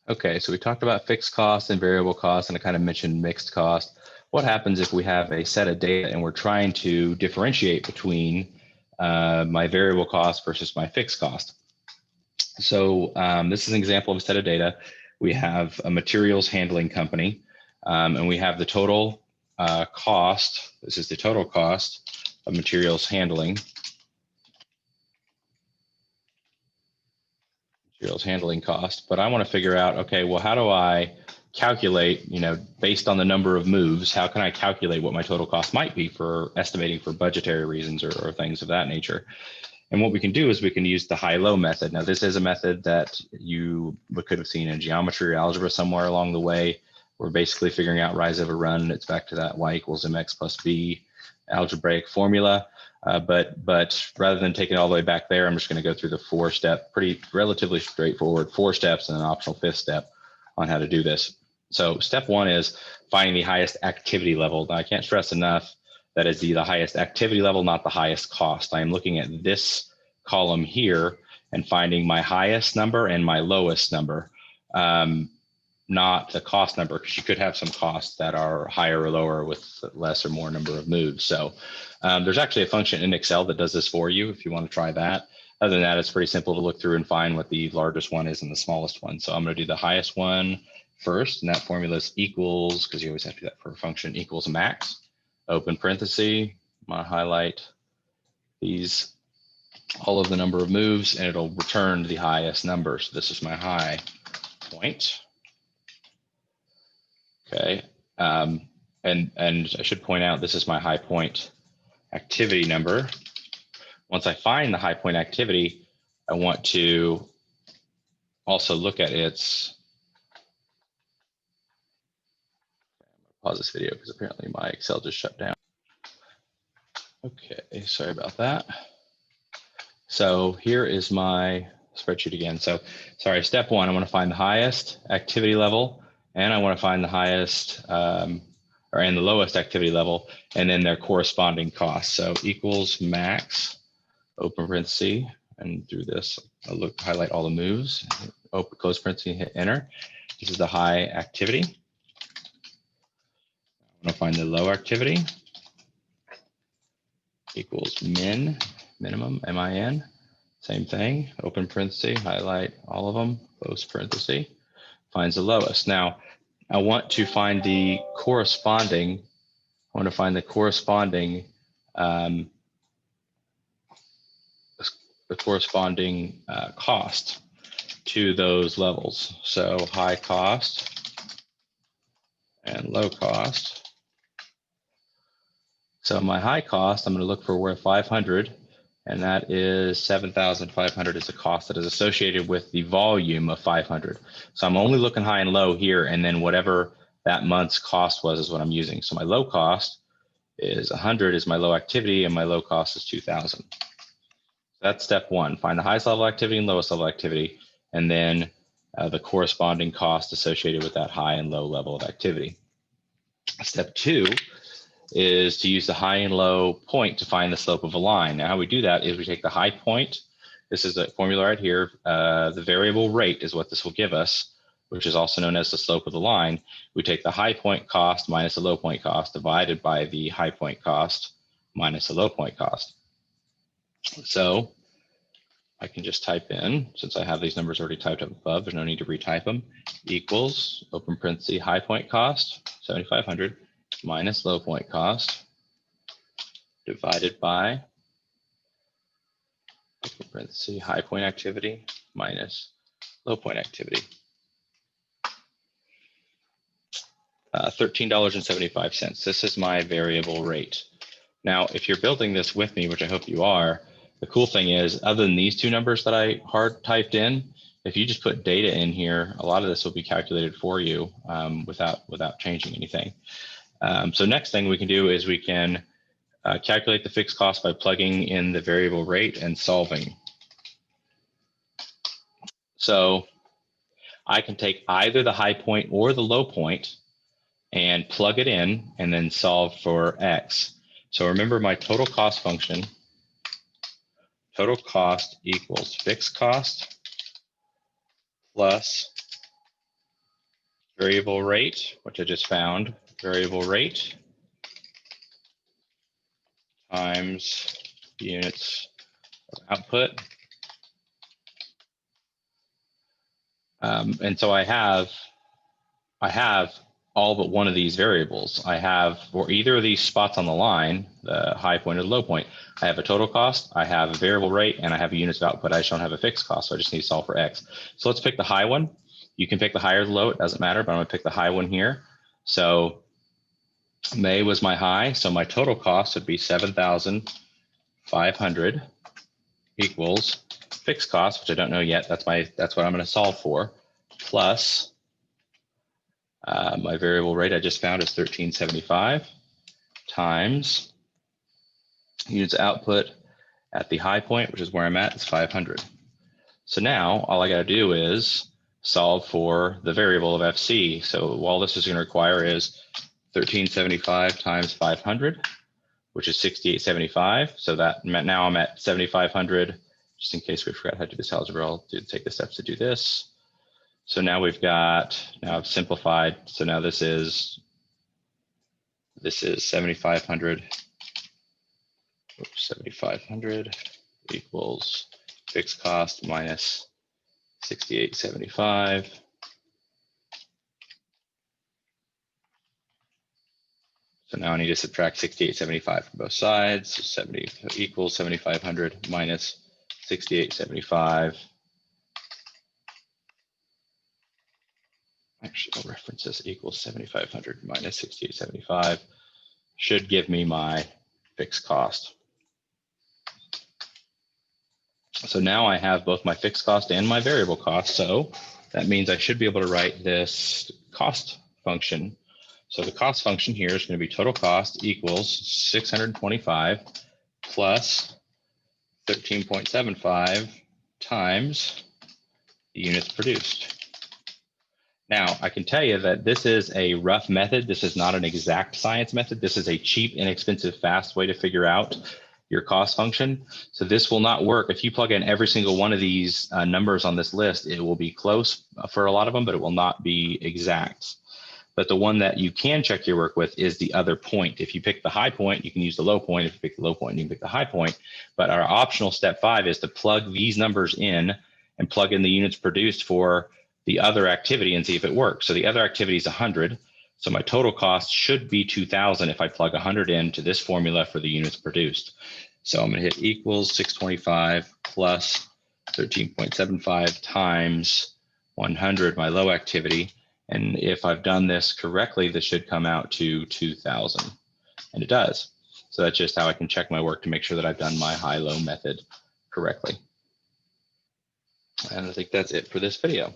Okay, so we talked about fixed costs and variable costs, and I kind of mentioned mixed cost. What happens if we have a set of data and we're trying to differentiate between my variable cost versus my fixed cost? So this is an example of a set of data. We have a materials handling company, and we have the total cost. This is the total cost of materials handling. Cost, but I want to figure out, okay, well, how do I calculate, based on the number of moves, how can I calculate what my total cost might be for estimating for budgetary reasons or things of that nature? And what we can do is we can use the high-low method. Now, this is a method that you could have seen in geometry or algebra somewhere along the way. We're basically figuring out rise over run. It's back to that y equals mx plus b algebraic formula. But rather than taking it all the way back there, I'm just going to go through the 4-step, relatively straightforward 4 steps and an optional 5th step on how to do this. So step 1 is finding the highest activity level. Now, I can't stress enough that is the highest activity level, not the highest cost. I am looking at this column here and finding my highest number and my lowest number, not the cost number, because you could have some costs that are higher or lower with less or more number of moves. So there's actually a function in Excel that does this for you if you want to try that. Other than that, it's pretty simple to look through and find what the largest one is and the smallest one. So I'm going to do the highest one first, and that formula is equals, because you always have to do that for a function, equals max, open parenthesis. I'm going to highlight these, all of the number of moves, and it'll return the highest number. So this is my high point. Okay, and I should point out this is my high point activity number. Once I find the high point activity, I want to also look at its, I'm gonna pause this video because apparently my Excel just shut down. Okay, sorry about that. So here is my spreadsheet again. So sorry, step 1, I want to find the highest activity level, and I want to find the highest and the lowest activity level, and then their corresponding costs. So equals max, open parenthesis, and through this, I'll highlight all the moves, open, close parenthesis, hit enter. This is the high activity. I'm going to find the low activity, equals minimum, M-I-N. Same thing, open parenthesis, highlight all of them, close parenthesis, finds the lowest. Now, I want to find the corresponding, cost to those levels. So high cost and low cost. So my high cost, I'm going to look for where 500, and that is 7,500 is the cost that is associated with the volume of 500. So I'm only looking high and low here, and then whatever that month's cost was is what I'm using. So my low cost is 100 is my low activity, and my low cost is 2,000. So that's step 1, find the highest level activity and lowest level activity, and then the corresponding cost associated with that high and low level of activity. Step 2 is to use the high and low point to find the slope of a line. Now, how we do that is we take the high point. This is the formula right here. The variable rate is what this will give us, which is also known as the slope of the line. We take the high point cost minus the low point cost divided by the high point cost minus the low point cost. So I can just type in, since I have these numbers already typed up above, there's no need to retype them, equals, open parenthesis, high point cost, 7,500, minus low point cost, divided by, open parenthesis, high point activity, minus low point activity. $13.75. This is my variable rate. Now, if you're building this with me, which I hope you are, the cool thing is, other than these two numbers that I hard typed in, if you just put data in here, a lot of this will be calculated for you without changing anything. So next thing we can do is we can calculate the fixed cost by plugging in the variable rate and solving. So I can take either the high point or the low point and plug it in and then solve for X. So remember my total cost function, total cost equals fixed cost plus variable rate, which I just found, variable rate times units of output. And so I have all but one of these variables. I have for either of these spots on the line, the high point or the low point, I have a total cost, I have a variable rate, and I have a units of output. I just don't have a fixed cost, so I just need to solve for X. So let's pick the high one. You can pick the high or the low, it doesn't matter, but I'm gonna pick the high one here. So May was my high, so my total cost would be 7,500 equals fixed cost, which I don't know yet. That's what I'm gonna solve for, plus my variable rate I just found is 1375 times units output at the high point, which is where I'm at, is 500. So now all I got to do is solve for the variable of FC. So all this is going to require is 1375 times 500, which is 6875. So that now I'm at 7,500. Just in case we forgot how to do this algebra, I'll take the steps to do this. So now now I've simplified. So now this is 7,500. 7,500 equals fixed cost minus 6875. So now I need to subtract 6875 from both sides. So 70 equals 7,500 minus 6875. Actually, I'll reference this equals 7,500 minus 6875 should give me my fixed cost. So now I have both my fixed cost and my variable cost. So that means I should be able to write this cost function. So the cost function here is going to be total cost equals 625 plus 13.75 times the units produced. Now, I can tell you that this is a rough method. This is not an exact science method. This is a cheap, inexpensive, fast way to figure out your cost function. So this will not work. If you plug in every single one of these numbers on this list, it will be close for a lot of them, but it will not be exact. But the one that you can check your work with is the other point. If you pick the high point, you can use the low point. If you pick the low point, you can pick the high point. But our optional step 5 is to plug these numbers in and plug in the units produced for the other activity and see if it works. So the other activity is 100. So my total cost should be 2,000 if I plug 100 into this formula for the units produced. So I'm going to hit equals 625 plus 13.75 times 100, my low activity. And if I've done this correctly, this should come out to 2,000. And it does. So that's just how I can check my work to make sure that I've done my high-low method correctly. And I think that's it for this video.